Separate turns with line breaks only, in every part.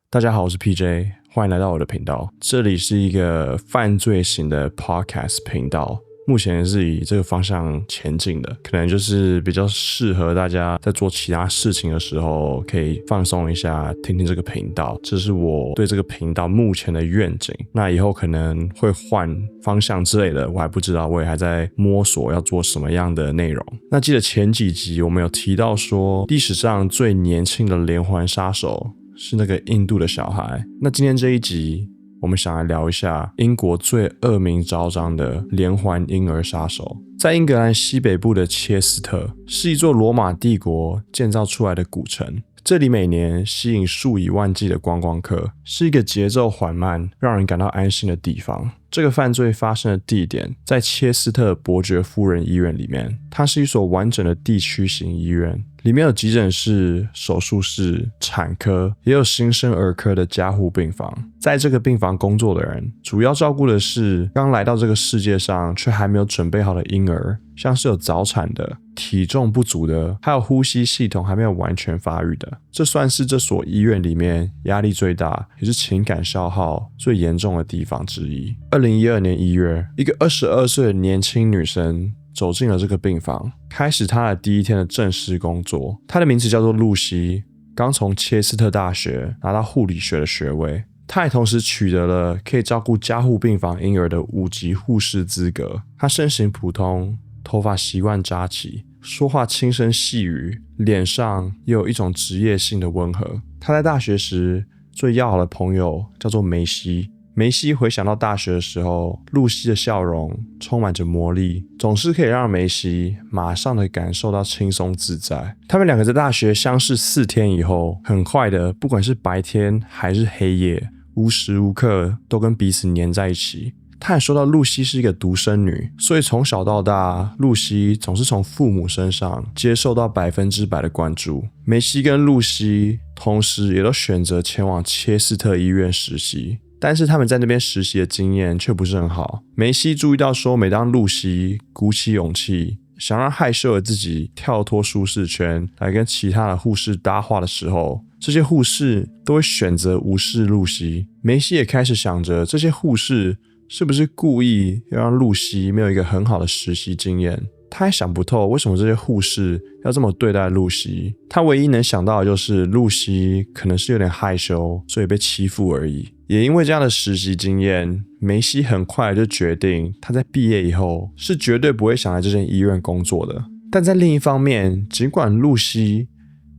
大家好，我是 PJ， 欢迎来到我的频道。这里是一个犯罪型的 podcast 频道，目前是以这个方向前进的，可能就是比较适合大家在做其他事情的时候可以放松一下，听听这个频道。这是我对这个频道目前的愿景。那以后可能会换方向之类的，我还不知道，我也还在摸索要做什么样的内容。那记得前几集我们有提到说，历史上最年轻的连环杀手是那个印度的小孩。那今天这一集我们想来聊一下英国最恶名昭彰的连环婴儿杀手。在英格兰西北部的切斯特，是一座罗马帝国建造出来的古城，这里每年吸引数以万计的观光客，是一个节奏缓慢让人感到安心的地方。这个犯罪发生的地点在切斯特伯爵夫人医院里面，它是一所完整的地区型医院，里面有急诊室、手术室、产科，也有新生儿科的加护病房。在这个病房工作的人，主要照顾的是刚来到这个世界上却还没有准备好的婴儿，像是有早产的、体重不足的，还有呼吸系统还没有完全发育的。这算是这所医院里面压力最大，也是情感消耗最严重的地方之一。2012年1月，一个22岁的年轻女生走进了这个病房，开始她的第一天的正式工作。她的名字叫做露西，刚从切斯特大学拿到护理学的学位。她也同时取得了可以照顾加护病房婴儿的5级护士资格。她身形普通，头发习惯扎起，说话轻声细语，脸上也有一种职业性的温和。她在大学时最要好的朋友叫做梅西。梅西回想到大学的时候，露西的笑容充满着魔力，总是可以让梅西马上的感受到轻松自在。他们两个在大学相识4天以后，很快的，不管是白天还是黑夜，无时无刻都跟彼此黏在一起。他也说到露西是一个独生女，所以从小到大，露西总是从父母身上接受到100%的关注。梅西跟露西同时也都选择前往切斯特医院实习，但是他们在那边实习的经验却不是很好。梅西注意到说，每当露西鼓起勇气想让害羞的自己跳脱舒适圈来跟其他的护士搭话的时候，这些护士都会选择无视露西。梅西也开始想着，这些护士是不是故意要让露西没有一个很好的实习经验。他还想不透为什么这些护士要这么对待露西。他唯一能想到的就是露西可能是有点害羞，所以被欺负而已。也因为这样的实习经验，梅西很快就决定他在毕业以后是绝对不会想来这间医院工作的。但在另一方面，尽管露西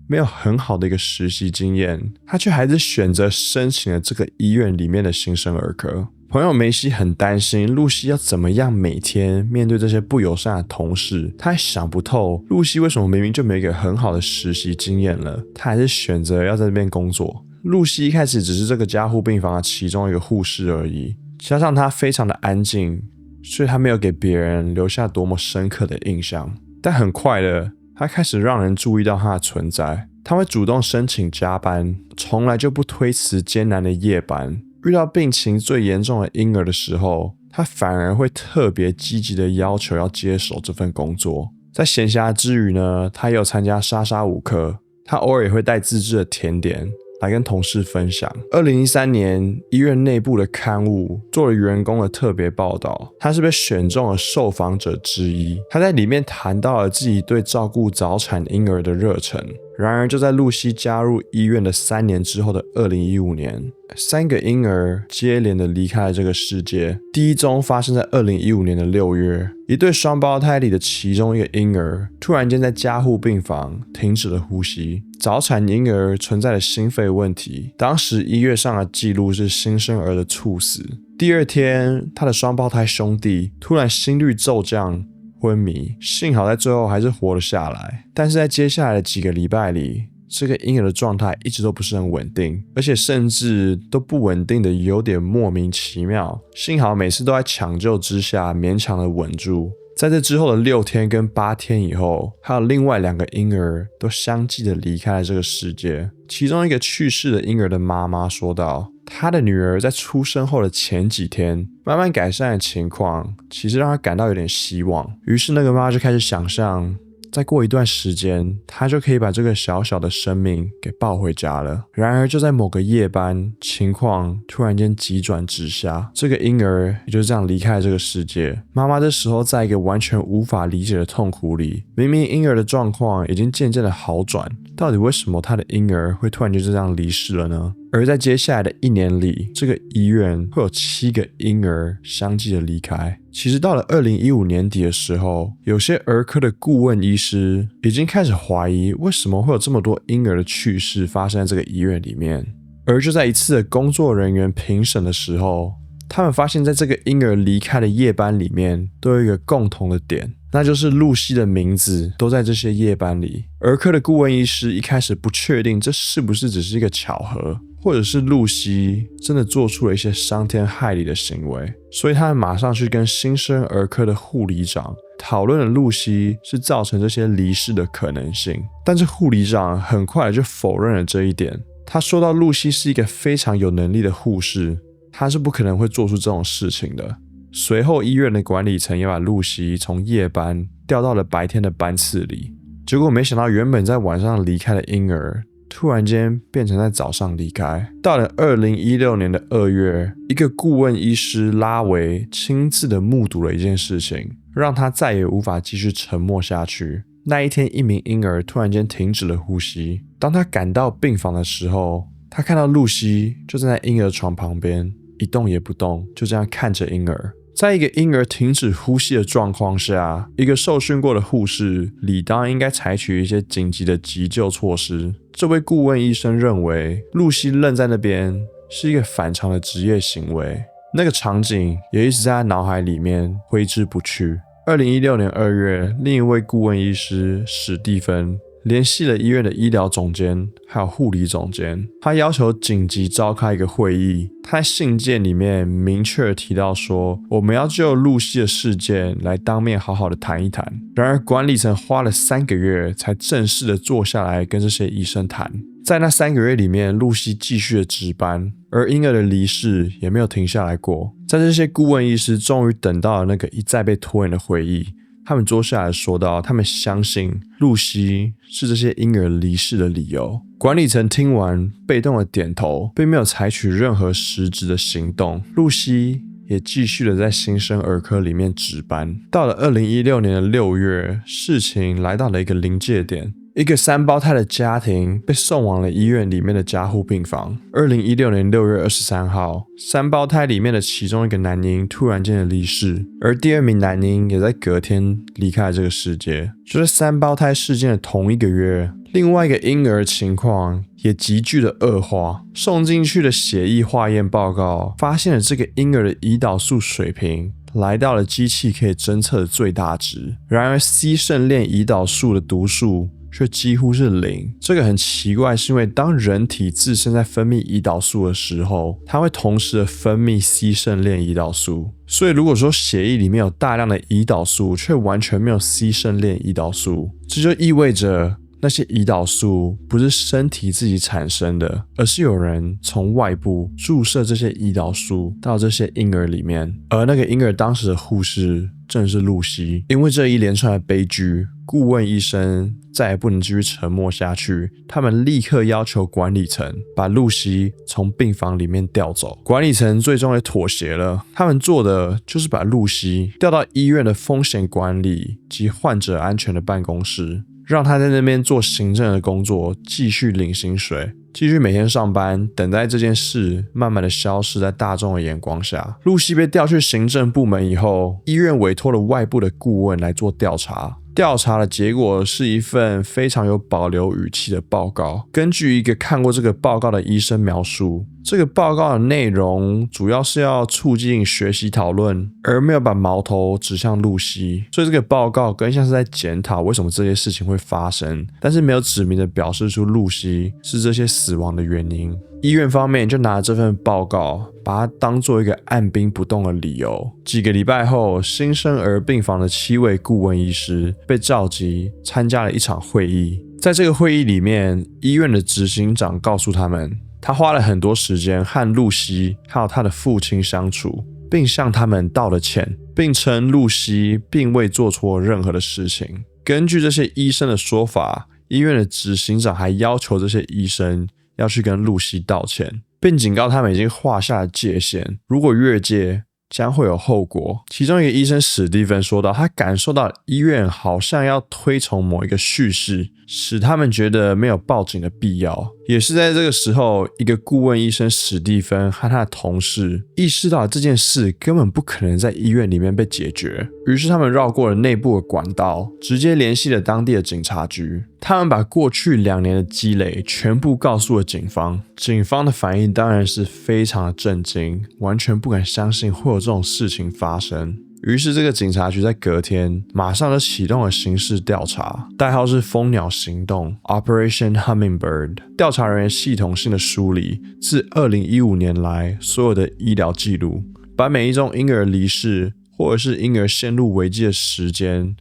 没有很好的一个实习经验，他却还是选择申请了这个医院里面的新生儿科。朋友梅西很担心露西要怎么样每天面对这些不友善的同事，他还想不透露西为什么明明就没有一个很好的实习经验了，他还是选择要在这边工作。露西一开始只是这个加护病房的其中一个护士而已，加上她非常的安静，所以她没有给别人留下多么深刻的印象。但很快的，她开始让人注意到她的存在。她会主动申请加班，从来就不推辞艰难的夜班。遇到病情最严重的婴儿的时候，他反而会特别积极的要求要接手这份工作。在闲暇之余呢，他也有参加莎莎舞课，他偶尔也会带自制的甜点来跟同事分享。2013年，医院内部的刊物做了员工的特别报道，他是被选中了受访者之一。他在里面谈到了自己对照顾早产婴儿的热忱。然而就在露西加入医院的3年之后的2015年，3个婴儿接连的离开了这个世界。第一宗发生在2015年的6月，一对双胞胎里的其中一个婴儿突然间在加护病房停止了呼吸。早产婴儿存在的心肺问题，当时医院上的记录是新生儿的猝死。第二天，他的双胞胎兄弟突然心率骤降昏迷，幸好在最后还是活了下来。但是在接下来的几个礼拜里，这个婴儿的状态一直都不是很稳定，而且甚至都不稳定的有点莫名其妙。幸好每次都在抢救之下勉强的稳住。在这之后的6天跟8天以后，还有另外2个婴儿都相继的离开了这个世界。其中一个去世的婴儿的妈妈说道，她的女儿在出生后的前几天慢慢改善的情况，其实让她感到有点希望。于是那个妈妈就开始想象，再过一段时间，他就可以把这个小小的生命给抱回家了。然而就在某个夜班，情况突然间急转直下，这个婴儿也就这样离开了这个世界。妈妈这时候在一个完全无法理解的痛苦里，明明婴儿的状况已经渐渐的好转，到底为什么他的婴儿会突然就这样离世了呢？而在接下来的1年里，这个医院会有7个婴儿相继的离开。其实到了2015年底的时候，有些儿科的顾问医师已经开始怀疑，为什么会有这么多婴儿的去世发生在这个医院里面。而就在一次的工作人员评审的时候，他们发现在这个婴儿离开的夜班里面都有一个共同的点，那就是露西的名字都在这些夜班里。儿科的顾问医师一开始不确定这是不是只是一个巧合，或者是露西真的做出了一些伤天害理的行为，所以他们马上去跟新生儿科的护理长讨论了露西是造成这些离世的可能性。但是护理长很快就否认了这一点，他说到露西是一个非常有能力的护士，他是不可能会做出这种事情的。随后医院的管理层也把露西从夜班调到了白天的班次里，结果没想到原本在晚上离开的婴儿突然间变成在早上离开。到了2016年的2月，一个顾问医师拉维亲自的目睹了一件事情，让他再也无法继续沉默下去。那一天，一名婴儿突然间停止了呼吸。当他赶到病房的时候，他看到露西就站在婴儿床旁边，一动也不动，就这样看着婴儿。在一个婴儿停止呼吸的状况下，一个受训过的护士理当应该采取一些紧急的急救措施。这位顾问医生认为，露西愣在那边是一个反常的职业行为。那个场景也一直在他脑海里面挥之不去。2016年2月，另一位顾问医师史蒂芬联系了医院的医疗总监还有护理总监，他要求紧急召开一个会议。他在信件里面明确提到说，我们要就露西的事件来当面好好的谈一谈。然而管理层花了3个月才正式的坐下来跟这些医生谈。在那3个月里面，露西继续的值班，而婴儿的离世也没有停下来过。在这些顾问医师终于等到了那个一再被拖延的会议，他们坐下来说到，他们相信露西是这些婴儿离世的理由。管理层听完被动的点头，并没有采取任何实质的行动。露西也继续的在新生儿科里面值班。到了2016年的6月，事情来到了一个临界点。一个3胞胎的家庭被送往了医院里面的加护病房。2016年6月23号，3胞胎里面的其中一个男婴突然间的离世，而第2名男婴也在隔天离开了这个世界。就在3胞胎事件的同一个月，另外一个婴儿情况也急剧的恶化。送进去的血液化验报告发现了这个婴儿的胰岛素水平来到了机器可以侦测的最大值，然而 C 肾链胰岛素的读数却几乎是0。这个很奇怪，是因为当人体自身在分泌胰岛素的时候，它会同时的分泌 C 肾链胰岛素。所以如果说血液里面有大量的胰岛素，却完全没有 C 肾链胰岛素，这就意味着那些胰岛素不是身体自己产生的，而是有人从外部注射这些胰岛素到这些婴儿里面。而那个婴儿当时的护士正是露西。因为这一连串的悲剧，顾问医生再也不能继续沉默下去，他们立刻要求管理层把露西从病房里面调走。管理层最终也妥协了，他们做的就是把露西调到医院的风险管理及患者安全的办公室，让他在那边做行政的工作，继续领薪水，继续每天上班，等待这件事慢慢的消失在大众的眼光下。露西被调去行政部门以后，医院委托了外部的顾问来做调查。调查的结果是一份非常有保留语气的报告。根据一个看过这个报告的医生描述，这个报告的内容主要是要促进学习讨论，而没有把矛头指向露西。所以这个报告更像是在检讨为什么这些事情会发生，但是没有指明的表示出露西是这些死亡的原因。医院方面就拿这份报告把它当做一个按兵不动的理由。几个礼拜后，新生儿病房的7位顾问医师被召集参加了一场会议。在这个会议里面，医院的执行长告诉他们，他花了很多时间和露西还有他的父亲相处，并向他们道了歉，并称露西并未做错任何的事情。根据这些医生的说法，医院的执行长还要求这些医生要去跟露西道歉，并警告他们已经划下了界限，如果越界将会有后果。其中一个医生史蒂芬说道，他感受到医院好像要推崇某一个叙事，使他们觉得没有报警的必要。也是在这个时候，一个顾问医生史蒂芬和他的同事意识到这件事根本不可能在医院里面被解决，于是他们绕过了内部的管道，直接联系了当地的警察局。他们把过去2年的积累全部告诉了警方，警方的反应当然是非常的震惊，完全不敢相信会有这种事情发生。于是这个警察局在隔天马上就启动了刑事调查，代号是蜂鸟行动 Operation Hummingbird。 调查人员系统性的梳理自2015年来所有的医疗记录，把每一宗婴儿离世或者是婴儿陷入危机的时间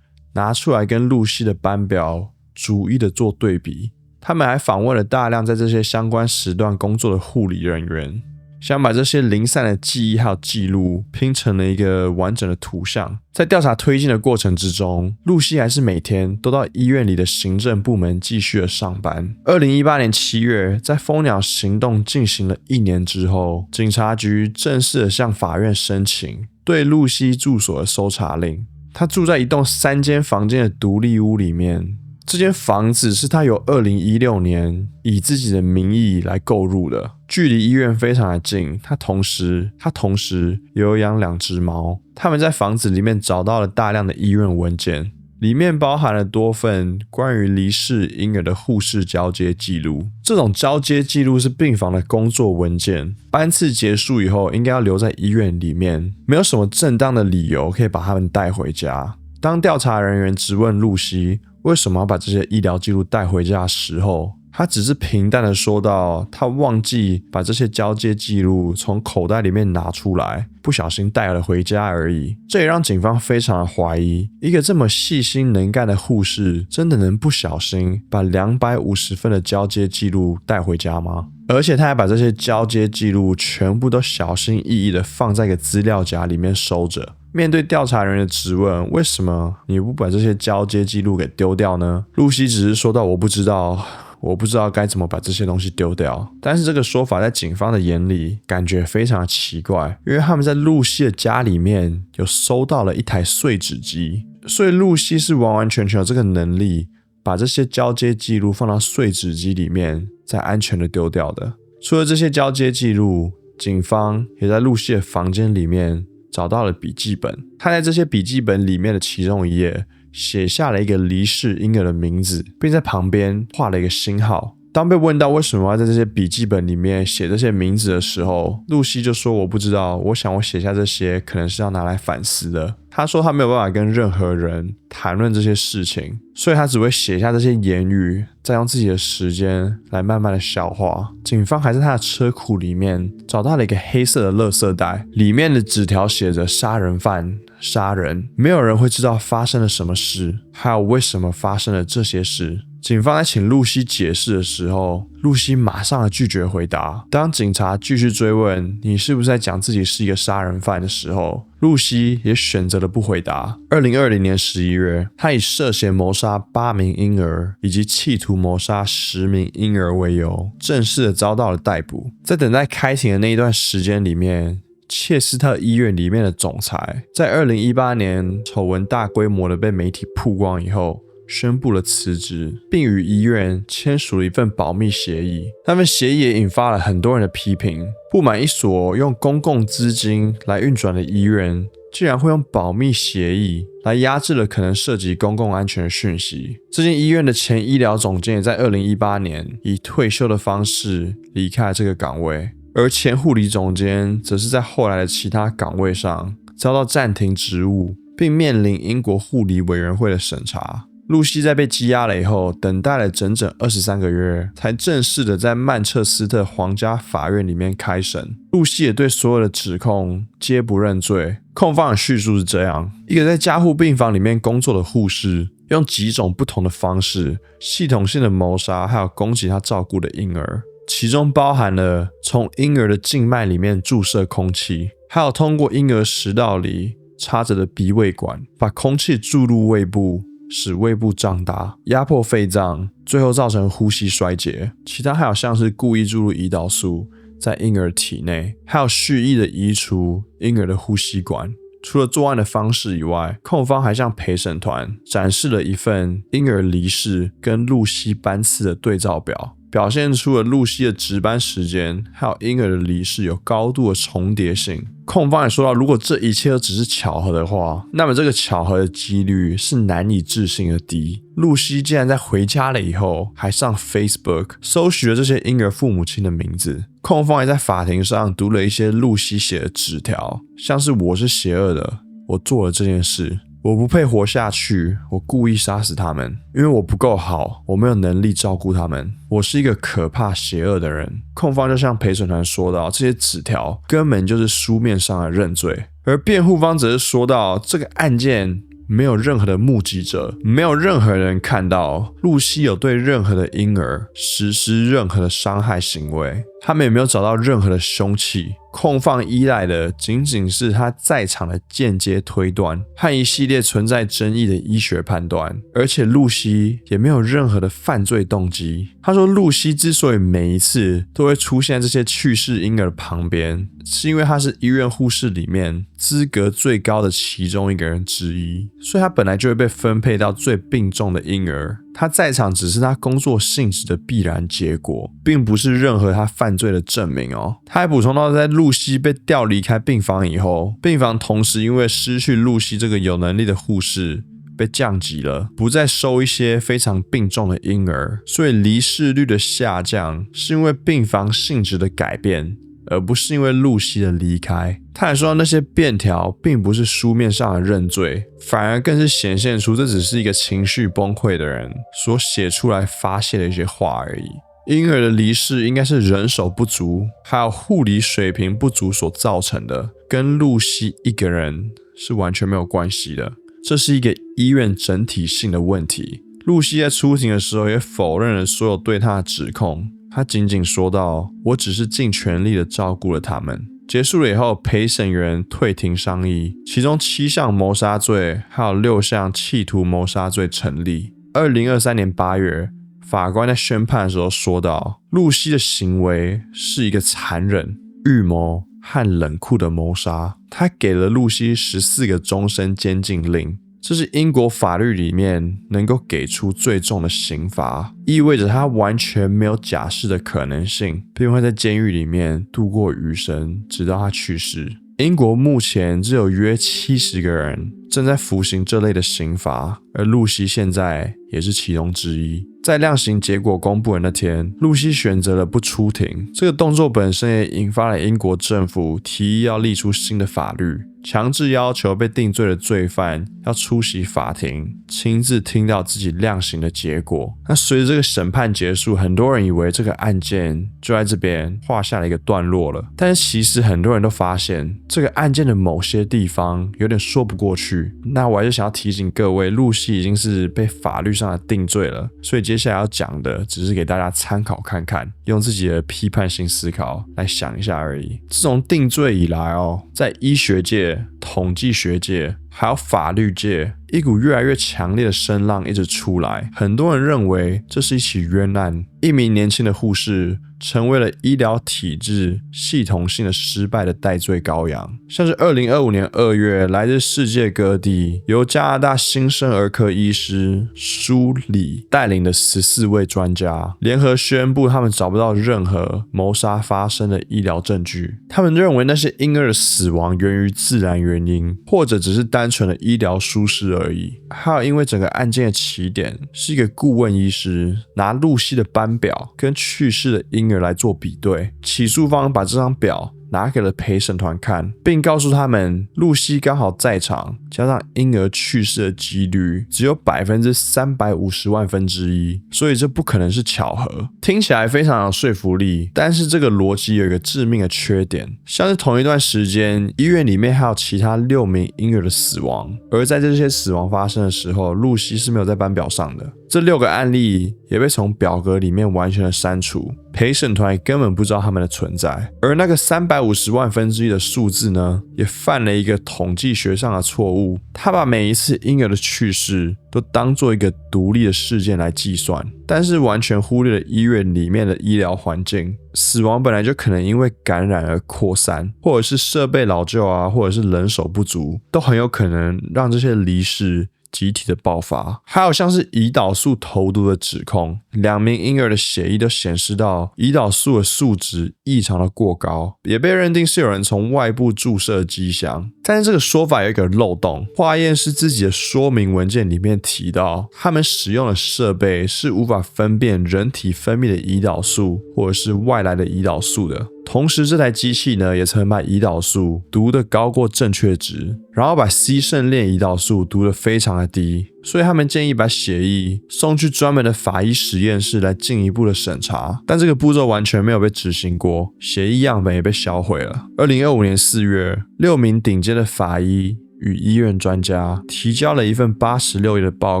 拿出来跟露西的班表逐一的做对比。他们还访问了大量在这些相关时段工作的护理人员，想把这些零散的记忆还有记录拼成了一个完整的图像。在调查推进的过程之中，露西还是每天都到医院里的行政部门继续的上班。2018年7月，在蜂鸟行动进行了1年之后，警察局正式的向法院申请对露西住所的搜查令。她住在一栋3间房间的独立屋里面，这间房子是他由2016年以自己的名义来购入的，距离医院非常的近。他同时有养2只猫。他们在房子里面找到了大量的医院文件，里面包含了多份关于离世婴儿的护士交接记录。这种交接记录是病房的工作文件，班次结束以后应该要留在医院里面，没有什么正当的理由可以把他们带回家。当调查人员质问露西为什么要把这些医疗记录带回家的时候，他只是平淡的说道，他忘记把这些交接记录从口袋里面拿出来，不小心带了回家而已。这也让警方非常的怀疑，一个这么细心能干的护士真的能不小心把250份的交接记录带回家吗？而且他还把这些交接记录全部都小心翼翼的放在一个资料夹里面收着。面对调查人员的质问，为什么你不把这些交接记录给丢掉呢？露西只是说到我不知道该怎么把这些东西丢掉。但是这个说法在警方的眼里感觉非常的奇怪，因为他们在露西的家里面有搜到了一台碎纸机，所以露西是完完全全有这个能力把这些交接记录放到碎纸机里面再安全的丢掉的。除了这些交接记录，警方也在露西的房间里面找到了笔记本，他在这些笔记本里面的其中一页写下了一个离世婴儿的名字，并在旁边画了一个星号。当被问到为什么要在这些笔记本里面写这些名字的时候，露西就说我不知道，我想我写下这些可能是要拿来反思的。他说他没有办法跟任何人谈论这些事情，所以他只会写下这些言语，再用自己的时间来慢慢的消化。警方还在他的车库里面找到了一个黑色的垃圾袋，里面的纸条写着杀人犯杀人，没有人会知道发生了什么事，还有为什么发生了这些事。警方在请露西解释的时候，露西马上的拒绝回答。当警察继续追问你是不是在讲自己是一个杀人犯的时候，露西也选择了不回答。2020年11月，他以涉嫌谋杀8名婴儿以及企图谋杀10名婴儿为由，正式的遭到了逮捕。在等待开庭的那一段时间里面，切斯特医院里面的总裁在2018年丑闻大规模的被媒体曝光以后，宣布了辞职，并与医院签署了一份保密协议。那份协议也引发了很多人的批评，不满一所用公共资金来运转的医院竟然会用保密协议来压制了可能涉及公共安全的讯息。这间医院的前医疗总监也在2018年以退休的方式离开了这个岗位，而前护理总监则是在后来的其他岗位上遭到暂停职务，并面临英国护理委员会的审查。露西在被羁押了以后，等待了整整23个月，才正式的在曼彻斯特皇家法院里面开审。露西也对所有的指控皆不认罪。控方的叙述是这样：一个在加护病房里面工作的护士，用几种不同的方式，系统性的谋杀还有攻击他照顾的婴儿，其中包含了从婴儿的静脉里面注射空气，还有通过婴儿食道里插着的鼻胃管，把空气注入胃部，使胃部胀大，压迫肺脏，最后造成呼吸衰竭。其他还有像是故意注入胰岛素在婴儿体内，还有蓄意的移除婴儿的呼吸管。除了作案的方式以外，控方还向陪审团展示了一份婴儿离世跟露西班次的对照表，表现出了露西的值班时间还有婴儿的离世有高度的重叠性。控方也说到，如果这一切都只是巧合的话，那么这个巧合的几率是难以置信的低。露西竟然在回家了以后，还上 Facebook 搜寻了这些婴儿父母亲的名字。控方也在法庭上读了一些露西写的纸条，像是我是邪恶的，我做了这件事，我不配活下去，我故意杀死他们，因为我不够好，我没有能力照顾他们，我是一个可怕邪恶的人。控方就向陪审团说到，这些纸条根本就是书面上的认罪，而辩护方则是说到，这个案件没有任何的目击者，没有任何人看到露西有对任何的婴儿实施任何的伤害行为，他们也没有找到任何的凶器。控方依赖的仅仅是他在场的间接推断和一系列存在争议的医学判断，而且露西也没有任何的犯罪动机。他说，露西之所以每一次都会出现在这些去世婴儿旁边，是因为他是医院护士里面资格最高的其中一个人之一，所以他本来就会被分配到最病重的婴儿。他在场只是他工作性质的必然结果，并不是任何他犯罪的证明哦。他还补充到，在露西被调离开病房以后，病房同时因为失去露西这个有能力的护士被降级了，不再收一些非常病重的婴儿，所以离世率的下降是因为病房性质的改变，而不是因为露西的离开。他还说到，那些便条并不是书面上的认罪，反而更是显现出这只是一个情绪崩溃的人所写出来发泄的一些话而已。婴儿的离世应该是人手不足还有护理水平不足所造成的，跟露西一个人是完全没有关系的，这是一个医院整体性的问题。露西在出庭的时候也否认了所有对她的指控，他仅仅说道，我只是尽全力的照顾了他们。结束了以后，陪审员退庭商议，其中7项谋杀罪还有6项企图谋杀罪成立。2023年8月，法官在宣判的时候说道，露西的行为是一个残忍、预谋和冷酷的谋杀。他给了露西14个终身监禁令，这是英国法律里面能够给出最重的刑罚，意味着他完全没有假释的可能性，并会在监狱里面度过余生，直到他去世。英国目前只有约70个人正在服刑这类的刑罚，而露西现在也是其中之一。在量刑结果公布的那天，露西选择了不出庭，这个动作本身也引发了英国政府提议要立出新的法律，强制要求被定罪的罪犯要出席法庭，亲自听到自己量刑的结果。那随着这个审判结束，很多人以为这个案件就在这边画下了一个段落了，但是其实很多人都发现这个案件的某些地方有点说不过去。那我还是想要提醒各位，露西已经是被法律上的定罪了，所以接下来要讲的只是给大家参考看看，用自己的批判性思考来想一下而已。自从定罪以来在医学界、统计学界还有法律界，一股越来越强烈的声浪一直出来。很多人认为这是一起冤案，一名年轻的护士成为了医疗体制系统性的失败的代罪羔羊。像是2025年2月，来自世界各地由加拿大新生儿科医师舒里带领的14位专家联合宣布，他们找不到任何谋杀发生的医疗证据。他们认为那些婴儿的死亡源于自然原因，或者只是单纯的医疗疏失而已。还有因为整个案件的起点是一个顾问医师拿露西的班表跟去世的婴儿来做比对，起诉方把这张表拿给了陪审团看，并告诉他们露西刚好在场，加上婴儿去世的几率只有350万分之一，所以这不可能是巧合。听起来非常有说服力，但是这个逻辑有一个致命的缺点，像是同一段时间医院里面还有其他6名婴儿的死亡，而在这些死亡发生的时候，露西是没有在班表上的。这6个案例也被从表格里面完全的删除，陪审团根本不知道他们的存在。而那个350万分之一的数字呢，也犯了一个统计学上的错误，他把每一次婴儿的去世都当作一个独立的事件来计算，但是完全忽略了医院里面的医疗环境。死亡本来就可能因为感染而扩散，或者是设备老旧啊，或者是人手不足，都很有可能让这些离世集体的爆发。还有像是胰岛素投毒的指控，2名婴儿的血液都显示到胰岛素的数值异常的过高，也被认定是有人从外部注射的迹象。但是这个说法有一个漏洞，化验室自己的说明文件里面提到，他们使用的设备是无法分辨人体分泌的胰岛素或者是外来的胰岛素的。同时这台机器呢，也曾把胰岛素读得高过正确值，然后把 C 肾链胰岛素读得非常的低，所以他们建议把血液送去专门的法医实验室来进一步的审查，但这个步骤完全没有被执行过，血液样本也被销毁了。2025年4月，6名顶尖的法医与医院专家提交了一份86页的报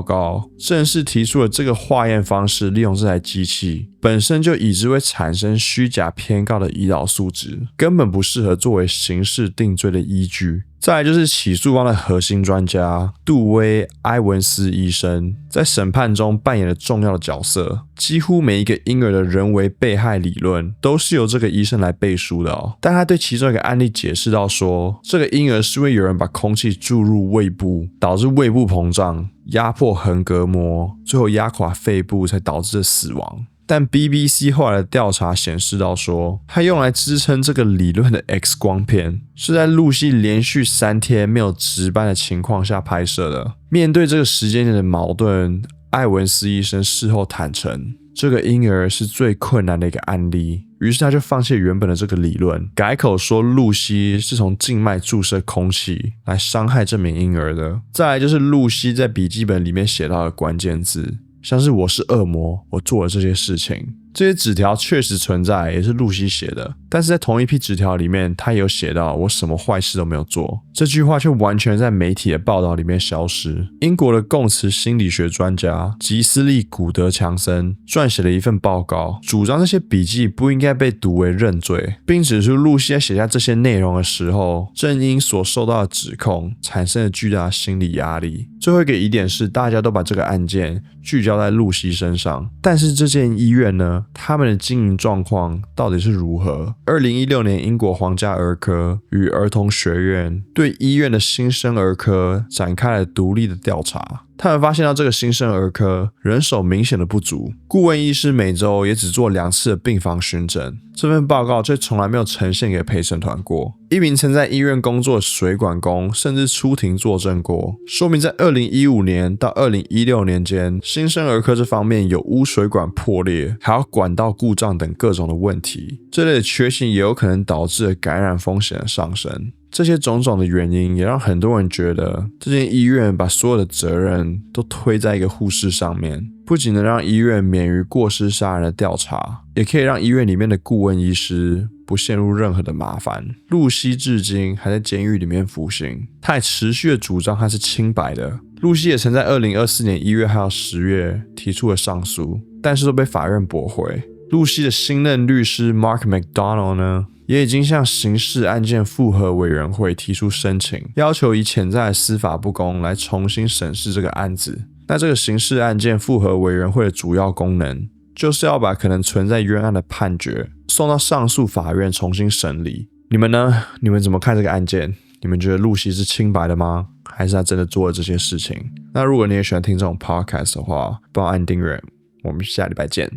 告，正式提出了这个化验方式利用这台机器本身就已知会产生虚假偏高的胰岛素值，根本不适合作为刑事定罪的依据。再来就是起诉方的核心专家杜威·埃文斯医生，在审判中扮演了重要的角色。几乎每一个婴儿的人为被害理论都是由这个医生来背书的哦。但他对其中一个案例解释到说，这个婴儿是因为有人把空气注入胃部，导致胃部膨胀，压迫横膈膜，最后压垮肺部，才导致了死亡。但 BBC 后来的调查显示到说，他用来支撑这个理论的 X 光片是在露西连续3天没有值班的情况下拍摄的。面对这个时间点的矛盾，艾文斯医生事后坦诚，这个婴儿是最困难的一个案例，于是他就放弃原本的这个理论，改口说露西是从静脉注射空气来伤害这名婴儿的。再来就是露西在笔记本里面写到的关键字，像是我是恶魔，我做了这些事情。这些纸条确实存在，也是露西写的，但是在同一批纸条里面，他也有写到我什么坏事都没有做，这句话却完全在媒体的报道里面消失。英国的共识心理学专家吉斯利·古德强森撰写了一份报告，主张这些笔记不应该被读为认罪，并指出露西在写下这些内容的时候，正因所受到的指控产生了巨大的心理压力。最后一个疑点是，大家都把这个案件聚焦在露西身上，但是这间医院呢，他们的经营状况到底是如何？2016年，英国皇家儿科与儿童学院对医院的新生儿科展开了独立的调查。他们发现到这个新生儿科人手明显的不足，顾问医师每周也只做2次的病房巡诊。这份报告却从来没有呈现给陪审团过。一名曾在医院工作的水管工甚至出庭作证过，说明在2015年到2016年间，新生儿科这方面有污水管破裂，还有管道故障等各种的问题。这类的缺陷也有可能导致感染风险的上升。这些种种的原因也让很多人觉得这间医院把所有的责任都推在一个护士上面，不仅能让医院免于过失杀人的调查，也可以让医院里面的顾问医师不陷入任何的麻烦。露西至今还在监狱里面服刑，他也持续的主张他是清白的。露西也曾在2024年1月还有10月提出了上诉，但是都被法院驳回。露西的新任律师 Mark McDonald 呢，也已经向刑事案件复核委员会提出申请，要求以潜在的司法不公来重新审视这个案子。那这个刑事案件复核委员会的主要功能，就是要把可能存在冤案的判决送到上诉法院重新审理。你们呢？你们怎么看这个案件？你们觉得露西是清白的吗？还是他真的做了这些事情？那如果你也喜欢听这种 podcast 的话，帮我按订阅，我们下礼拜见。